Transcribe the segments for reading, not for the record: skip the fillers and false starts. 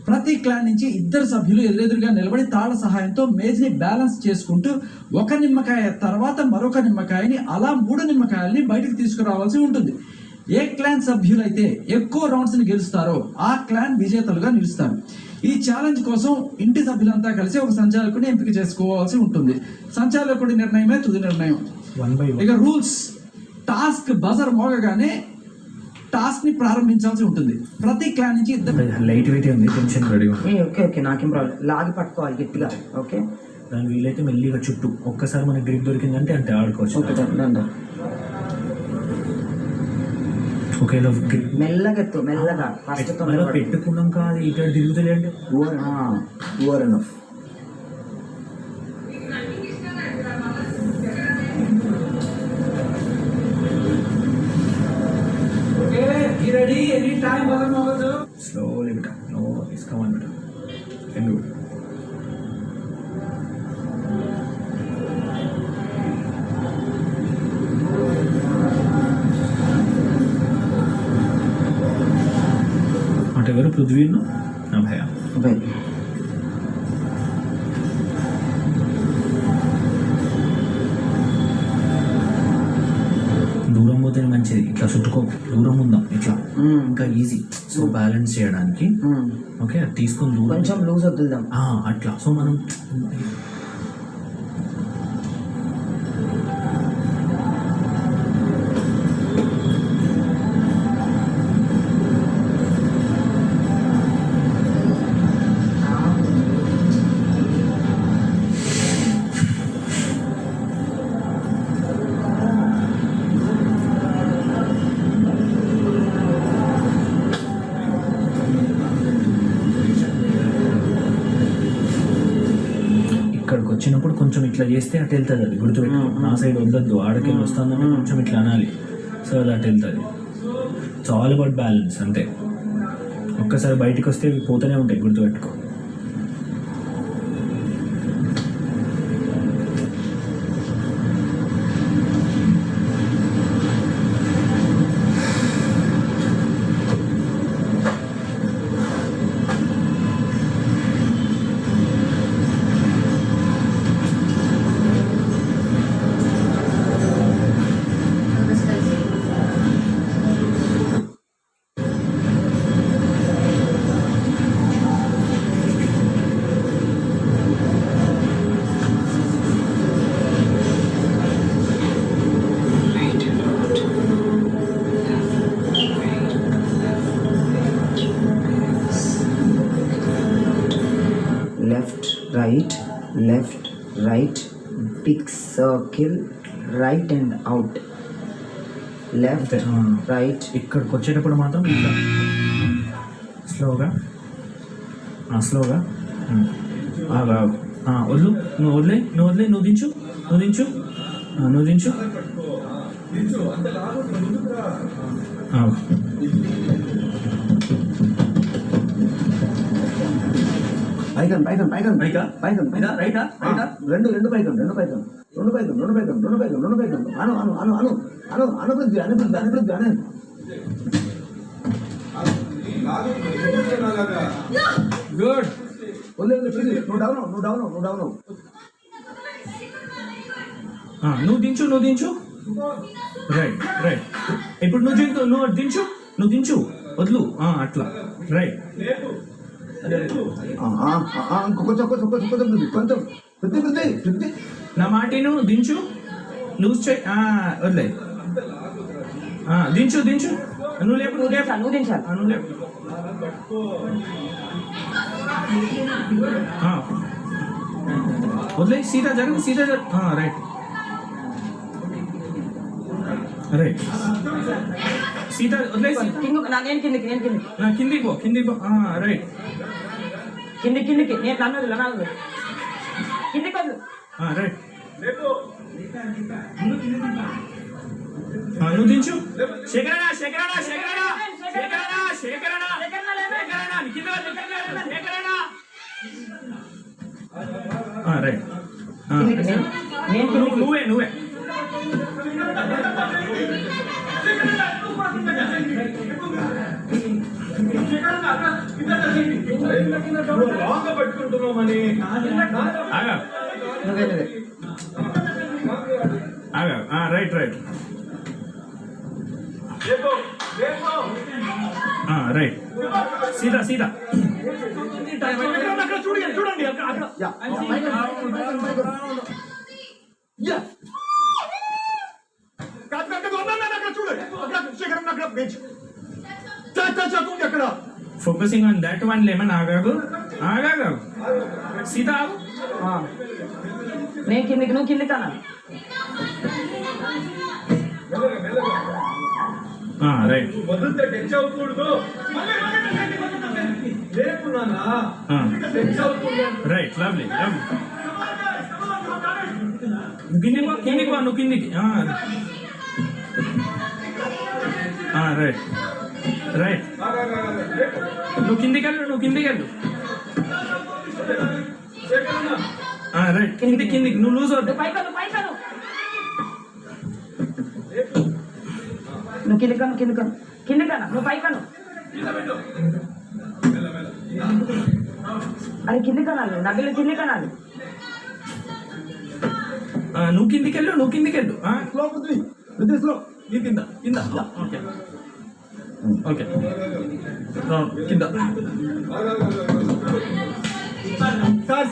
ప్రతి క్లాన్ నుంచి ఇద్దరు సభ్యులు ఎదురెదురుగా నిలబడి తాళ్ల సహాయంతో మేజ్ని బ్యాలెన్స్ చేసుకుంటూ ఒక నిమ్మకాయ తర్వాత మరొక నిమ్మకాయని అలా 3 నిమ్మకాయల్ని బయటకు తీసుకురావాల్సి ఉంటుంది. ఏ క్లాన్ సభ్యులైతే ఎక్కువ రౌండ్స్ ని గెలుస్తారో ఆ క్లాన్ విజేతలుగా నిలుస్తారు. ఈ ఛాలెంజ్ కోసం ఇంటి సభ్యులంతా కలిసి ఒక సంచాలకుడిని ఎంపిక చేసుకోవాల్సి ఉంటుంది. సంచాలకుడి నిర్ణయమే తుది నిర్ణయం. ఇక రూల్స్: టాస్క్ బజర్ మోగగానే టాస్క్ ని ప్రారంభించాల్సి ఉంటుంది. ప్రతి క్లాన్ నుంచి లైట్ వెయిట్ ఉంది, టెన్షన్ రెడీ. ఓకే ఓకే, నాకేం ప్రాబ్లం. లాగి పట్టుకోవాలి గట్టిగా. ఓకే, దాని వీలైతే మెల్లిగా చుట్టూ ఒక్కసారి మనకి గ్రిప్ దొరికిందంటే అంటే ఆడుకోవచ్చు. ఒకేలా మెల్లగా ఎత్తు, మెల్లగా ఫస్ట్ పెట్టుకున్నాం కాదు ఇక్కడ తిరుగుతలేండి. ready anytime slowly beta, no it's come on beta and do it. whatever पृथ्वी ना ना भैया भाई దూరం పోతే మంచిది. ఇట్లా చుట్టుకో, దూరం ఉందాం ఇట్లా ఇంకా ఈజీ. సో బ్యాలెన్స్ చేయడానికి ఓకే తీసుకొని దూరం కొంచెం లూజ్ వద్దుదాం అట్లా. సో మనం ఇక్కడికి వచ్చినప్పుడు కొంచెం ఇట్లా చేస్తే అటు వెళ్తుంది. అది గుర్తుపెట్టుకో, నా సైడ్ వద్దద్దు, ఆడకెళ్ళి వస్తుందని కొంచెం ఇట్లా అనాలి. సో అది అటు వెళ్తుంది. ఇట్స్ ఆల్ అబౌట్ బ్యాలెన్స్ అంతే. ఒక్కసారి బయటకు వస్తే పోతూనే ఉంటాయి, గుర్తుపెట్టుకో. left right big circle right and out left right. ఇక్కడికి వచ్చేటప్పుడు మాత్రం ఇట్లా స్లోగా వదిలు, నువ్వు వదిలే, నువ్వు దించు రెండు పైకం అనుబుద్ధి గుడ్. నువ్వు దించు రైట్. ఇప్పుడు నువ్వు దించు వదులు అట్లా రైట్. నా మాటిను, దించు, లూజ్ చేయి, వదిలే. దించు నువ్వు లేపు, వదిలే. సీదా జరుగు రైట్ సీదా వదిలే. కిందికి పో రైట్. కిందికి నేను అన్నది కిందికి వద్దు రైట్. నువ్వు దించు. శేఖరణ రైట్. నువ్వే ఆగా నువ్వే ఆగా రైట్ రైట్ రైట్ సీదా సీదా చూడండి focusing on that one lemon ఆగాగు ఆగాగు సీదా ఆగు నేను కిందికి నువ్వు కిందికి అన్నా రైట్ రైట్ లవ్లీ లవ్లీ కిందికి వా నువ్వు కిందికి రైట్ రైట్ నువ్వు కిందికి వెళ్ళు రైట్ కిందికి నువ్వు లూజ్ అవుతుంది పైకను నువ్వు కిందికన్నా నువ్వు పైకను అది కిందికనాలి నగలు కిందికనాలి నువ్వు కిందికి వెళ్ళు స్లో నీ కింద ఓకే ఓకే కింద సార్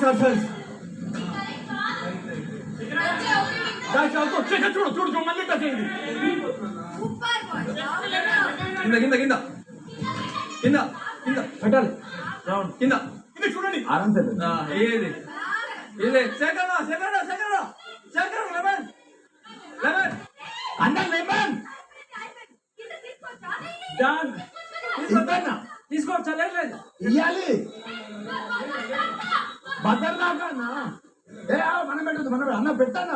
చూడు మళ్ళీ టచ్ అయింది కింద పెట్టాలి కింద చూడండి ఏది శేఖర్ లెమన్ అన్న లెమన్ తీసుకోవచ్చా లేదు ఇయ్యాలి బజార్ దాకా మనం పెట్టదు అన్న పెట్టాను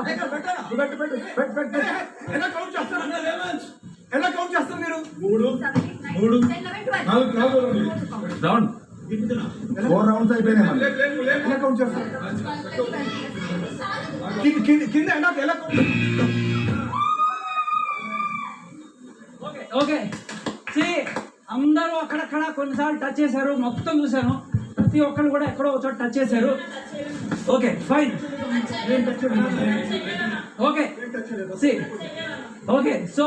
ఎలా కౌంట్ చేస్తారు మీరు 3 రౌండ్ 4 రౌండ్స్ అయిపోయినాయి ఎలా కౌంట్ చేస్తారు కింద ఎలా ఓకే అందరూ అక్కడక్కడ కొన్నిసార్లు టచ్ చేశారు మొత్తం చూశాను ప్రతి ఒక్కరు కూడా ఎక్కడో ఒక చోట టచ్ చేశారు ఓకే ఫైన్ ఓకే సో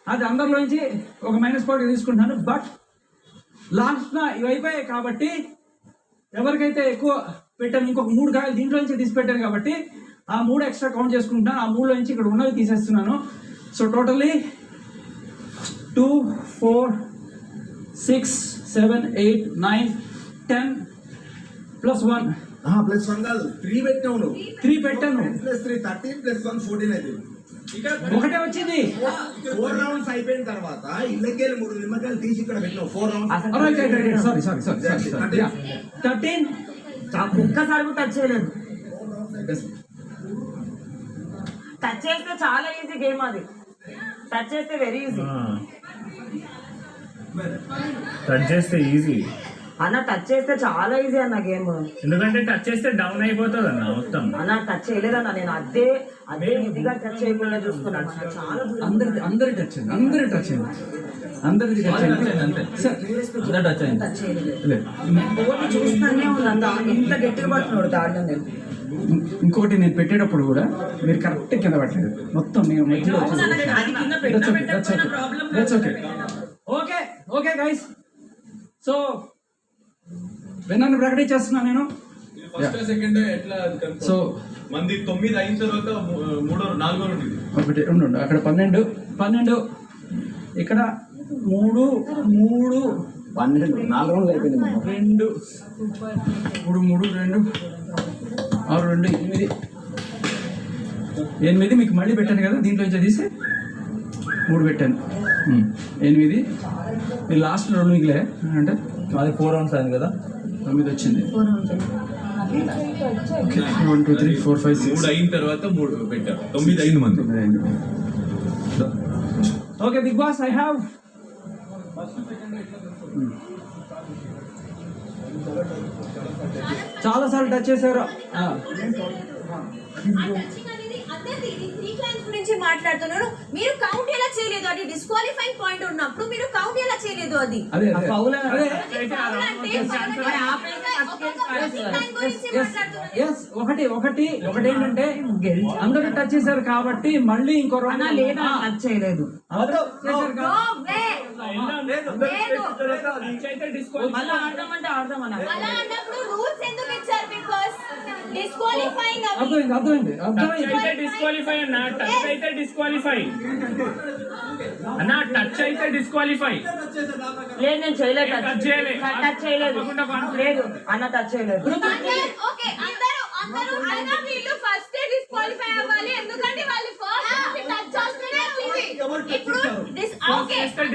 అది అందరిలోంచి ఒక -4 తీసుకుంటున్నాను బట్ లాస్ట్న ఇవి అయిపోయాయి కాబట్టి ఎవరికైతే ఎక్కువ పెట్టాను ఇంకొక 3 కాయలు దీంట్లో నుంచి తీసి పెట్టాను కాబట్టి ఆ 3 ఎక్స్ట్రా కౌంట్ చేసుకుంటున్నాను ఆ 3లో నుంచి ఇక్కడ ఉన్నవి తీసేస్తున్నాను సో టోటల్లీ 2 4 6 7 8 9 10 +1 +1 కాదు 3 పెట్టావు నువ్వు 3 పెట్టాను +3 13 +1 14 అయితే ఒకటే వచ్చింది 4 రౌండ్స్ అయిపోయిన తర్వాత ఇళ్ళకేలు 3 నిమ్మకాయలు తీసి ఇక్కడ పెట్టావు 4 రౌండ్స్ సారీ 13 ఒక్కసారి టచ్ చేయలేదు టచ్ చేస్తే చాలా ఈజీ గేమ్ అది టచ్ చేస్తే వెరీ ఈజీ టచ్ చేస్తే ఈజీ అన్న టచ్ చేస్తే చాలా ఈజీ అన్న గేమ్ ఎందుకంటే టచ్ చేస్తే డౌన్ అయిపోతుంది అన్న మొత్తం అన్న టచ్ చేయలేదన్న నేను అదే ఈజీగా టచ్ చేయకుండా చూసుకున్నాను చాలా అందరి టచ్ అందరిది టచ్ అయింది బోర్డు చూస్తూనే ఉంది ఇంత గట్టిగా పట్టున్నాడు దాంట్లో నేను ఇంకొకటి నేను పెట్టేటప్పుడు కూడా మీరు కరెక్ట్ కింద పట్టలేదు మొత్తం నేను మధ్యలో ఓకే గైస్ సో విన్నాను ప్రకటించేస్తున్నాను నేను సో మంది 9 అయిన తర్వాత 3 4 ఒకటి ఉండు అక్కడ 12 ఇక్కడ 3 12 4 రౌండ్లు అయిపోయింది 2 3 2 6 2 8 మీకు మళ్ళీ పెట్టాను కదా దీంట్లో నుంచి తీసి 3 పెట్టాను 8 మీరు లాస్ట్ 2 మిగిలే అంటే అది 4 రౌండ్స్ అయింది కదా 9 వచ్చింది 1 2 3 4 5 6 3 అయిన తర్వాత 3 పెట్టారు 9 అయిన మంది okay Bigg Boss I have చాలా సార్లు టచ్ చేశారు గురించి మాట్లాడుతున్నాను. మీరు కౌంట్ ఎలా చేయలేదు? అది డిస్క్వాలిఫైయింగ్ పాయింట్ ఉన్నప్పుడు మీరు కౌంట్ ఎలా చేయలేదు? అది అదే ఆ ఫౌల్ అదే foul అంటే foul అంటే ఒక్కొక్క దాని గురించి మాట్లాడుతున్నాను. ఒకటి ఏంటంటే అందరూ టచ్ చేశారు కాబట్టి మళ్ళీ ఇంకో అన్న రౌండ్ లేదా టచ్ చేయలేదు. చేశారు No way. లేదు. మళ్ళీ ఆడదామంటే ఆడదామన్నా. అలా అన్నప్పుడు రూల్స్ ఎందుకు ఇచ్చారు? బికాస్ డిస్క్వాలిఫైయింగ్ అర్థమైంది డిస్క్వాలిఫై అన్న, టచ్ అయితే డిస్క్వాలిఫై అన్న, టచ్ అయితే డిస్క్వాలిఫై. లేదు నేను చేయలేదు. టచ్ చేయలే. టచ్ చేయలేదు. లేదు అన్న టచ్ చేయలేదు. ఓకే అందరూ అయినా వీళ్ళు ఫస్ట్ డిస్క్వాలిఫై అవ్వాలి, ఎందుకంటే వాళ్ళు ఫస్ట్ టచ్ చేస్తేనే వచ్చింది. ఇప్పుడు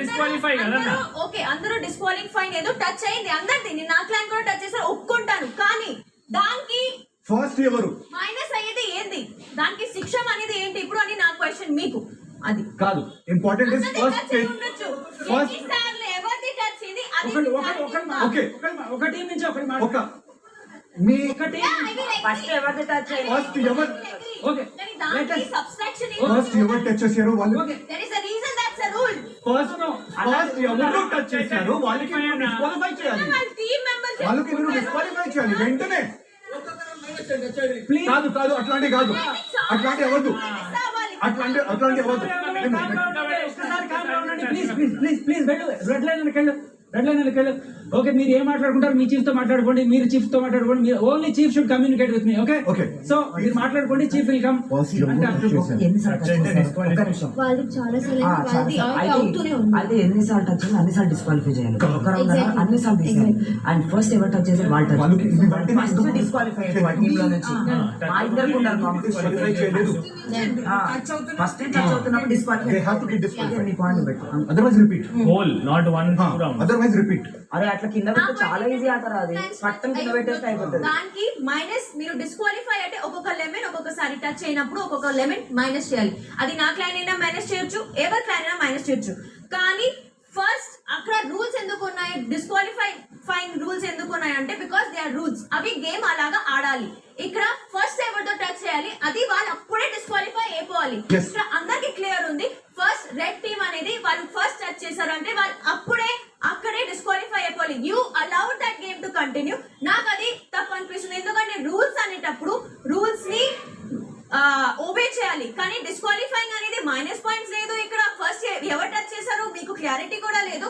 డిస్క్వాలిఫై కదా. ఓకే అందరూ డిస్క్వాలిఫైయింగ్ ఏదో టచ్ అయింది అందరిది. నా క్లైన్ కూడా టచ్ చేశారు ఒప్పుకుంటాను, కానీ దానికి ఫస్ట్ ఎవరు మైనస్ అయ్యేది ఏంది? దానికి శిక్ష అనేది ఏంటి ఇప్పుడు అని నా క్వశ్చన్ మీకు. అది కాదు ఇంపార్టెంట్ ఇస్ ఫస్ట్ ఉండొచ్చు. ఫస్ట్ ఎన్నిసార్లు ఎవరిది టచ్ ఇది? అది ఓకే ఒక టీం నుంచి ఒకటి ఒక మీ ఫస్ట్ ఎవరిది టచ్ చేయలేదు. ఫస్ట్ ఎవరు ఓకే దానికి సబ్స్ట్రాక్షన్ ఫస్ట్ ఎవరు టచ్ చేశారో వాళ్ళు there is a reason, that's a rule. First ఎవరు టచ్ చేశారో వాళ్ళకి డిస్క్వాలిఫై చేయాలి. వాళ్ళ టీం మెంబర్స్ వాళ్ళకి మీరు డిస్క్వాలిఫై చేయాలి వెంటనే. ప్లీజ్ కాదు అట్లాంటి కాదు, అట్లాంటి అవ్వద్దు, అట్లాంటి అవ్వద్దు. ప్లీజ్ రెడ్ లైన్ వెళ్ళు. ఓకే మీరు ఏం మాట్లాడుకుంటారు మీ చీఫ్ తో మాట్లాడుకోండి, మీరు చీఫ్ తో మాట్లాడుకోండి. మీరు only chief should communicate with me. Okay Okay. So మీరు మాట్లాడుకోండి, చీఫ్ విల్ కమ్. ఎన్నిసార్లు టచ్ చేశారు? ఒక్క నిమిషం. వాళ్ళు చాలా అవుతూనే ఉంది. అయితే ఎన్నిసార్లు టచ్ చేయాలి అన్నిసార్లు డిస్క్వాలిఫై చేయాలి. ఒక రౌండ్ అన్నిసార్లు తీసేయాలి. అండ్ ఫస్ట్ ఎవరు టచ్ చేశారు వాళ్ళు వాళ్ళకి ఇది వెంటనే ఫస్ట్ డిస్క్వాలిఫై అయ్యారు టీమ్ లో నుంచి. మా ఇద్దరికి ఉండాలి డిస్క్వాలిఫై చేయలేదు. ఫస్ట్ టచ్ అవుతున్నప్పుడు They disqualify. have to get disqualified. ఎన్ని పాయింట్లు పెట్టు. Otherwise repeat. Whole not one round. Otherwise repeat. అరే అట్లా కింద పెడితే చాలా ఈజీ ఆటరా అది. పట్టం కింద పెట్టేస్తే అయిపోతుంది. దానికి మైనస్ మీరు డిస్క్వాలిఫై అంటే ఒక్కొక్క లెమన్ ఒక్కొక్కసారి టచ్ అయినప్పుడు ఒక్కొక్క లెమన్ మైనస్ చేయాలి. అది నా క్లైన్ అయినా మైనస్ చేయొచ్చు, ఎవరి క్లైన్ అయినా మైనస్ చేయొచ్చు. కానీ ఫస్ట్ అక్కడ రూల్స్ ఎందుకు ఉన్నాయి? డిస్క్వాలిఫైయింగ్ రూల్స్ ఎందుకు ఉన్నాయి అంటే బికాస్ దే ఆర్ రూల్స్. అవి గేమ్ అలాగా ఆడాలి. ఇక్కడ ఫస్ట్ ఎవరితో టచ్ చేయాలి అది వాళ్ళు అప్పుడే డిస్క్వాలిఫై అయిపోవాలి. Yes. ఇక్కడ అందరికి క్లియర్ ఉంది. ఫస్ట్ రెడ్ టీమ్ అనేది వాళ్ళు ఫస్ట్ టచ్ చేశారు అంటే వాళ్ళు అక్కడే డిస్క్వాలిఫై అయిపోవాలి. You allowed that game to continue. నాకు అది తప్పు అనిపిస్తుంది, ఎందుకంటే రూల్స్ అనేటప్పుడు రూల్స్ ని ఓబే చేయాలి. కానీ డిస్క్వాలిఫైయింగ్ అనేది మైనస్ పాయింట్స్ లేదు. ఇక్కడ ఫస్ట్ ఎవరు టచ్ చేశారు మీకు క్లారిటీ కూడా లేదు.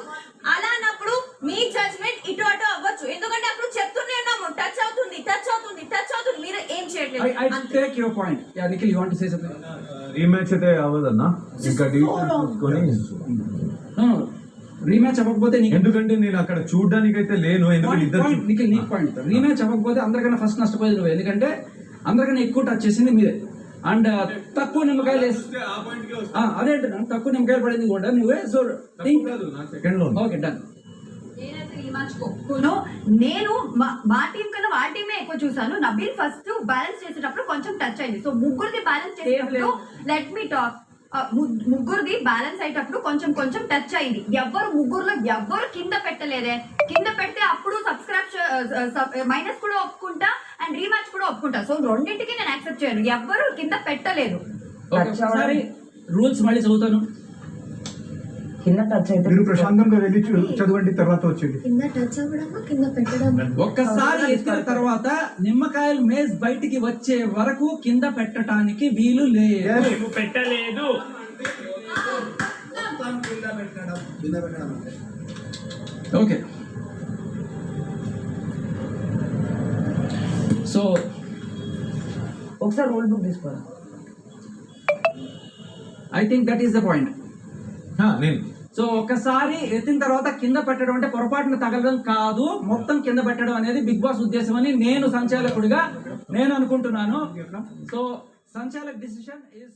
అలా అన్నప్పుడు మీ జడ్జ్మెంట్ ఇటు అటు అవ్వచ్చు, ఎందుకంటే అప్పుడు చెప్తూనే ఉన్నాము టచ్ అవుతుంది. మీరు ఏం చేయట్లేదు. I take your point. Yeah, Nikhil, you want to say something? Rematch అయితే అవ్వదన్నా, ఇంకా తీసుకొని రీమ్యాచ్ అవ్వకపోతే ఎందుకంటే నేను అక్కడ చూడడానికి అయితే లేను. ఎందుకంటే ఇద్దరు నిఖిల్ నీకు పాయింట్. రీమ్యాచ్ అవ్వకపోతే అందరికన్నా ఫస్ట్ నష్టపోయేది నువ్వు, ఎందుకంటే అందరికన్నా ఎక్కువ టచ్ చేసింది మీరే. అండ్ తక్కువ నిమ్మకాయలు అదే తక్కువ నిమ్మకాయలు పడింది కూడా నువ్వే. సో సెకండ్ లో ఓకే డన్. నేను మా టీం కన్నా వాళ్ళ టీమే ఎక్కువ చూసాను. నబీల్ ఫస్ట్ బ్యాలెన్స్ చేసేటప్పుడు కొంచెం టచ్ అయింది. సో ముగ్గురిది బ్యాలెన్స్ చేసేటప్పుడు లెట్ మీ టాక్. ముగ్గురిది బ్యాలెన్స్ అయ్యేటప్పుడు కొంచెం టచ్ అయింది. ముగ్గురులో ఎవ్వరు కింద పెట్టలేదే. కింద పెడితే అప్పుడు మైనస్ కూడా ఒప్పుకుంటా అండ్ రీమ్యాచ్ కూడా ఒప్పుకుంటా. సో రెండింటికి నేను యాక్సెప్ట్ చేయను. ఎవ్వరు కింద పెట్టలేదు. ఒకసారి రూల్స్ మళ్ళీ చదువుతాను. కింద టచ్ అయితే మీరు ప్రశాంతంగా వెళ్ళి చదవండి, తర్వాత వచ్చేది. కింద టచ్ అవ్వడమా కింద పెట్టడమా? ఒక్కసారి ఎత్తిన తర్వాత నిమ్మకాయలు మేజ్ బయటికి వచ్చే వరకు కింద పెట్టడానికి వీలు లేదు. పెట్టలేదు. ఓకే సో ఒకసారి రూల్ బుక్ తీసుకోవాలి. I think that is the point. నేను సో ఒకసారి ఎత్తిన తర్వాత కింద పెట్టడం అంటే పొరపాటున తగలడం కాదు, మొత్తం కింద పెట్టడం అనేది బిగ్ బాస్ ఉద్దేశం అని నేను సంచాలకుడిగా నేను అనుకుంటున్నాను. So సంచాలక్ decision is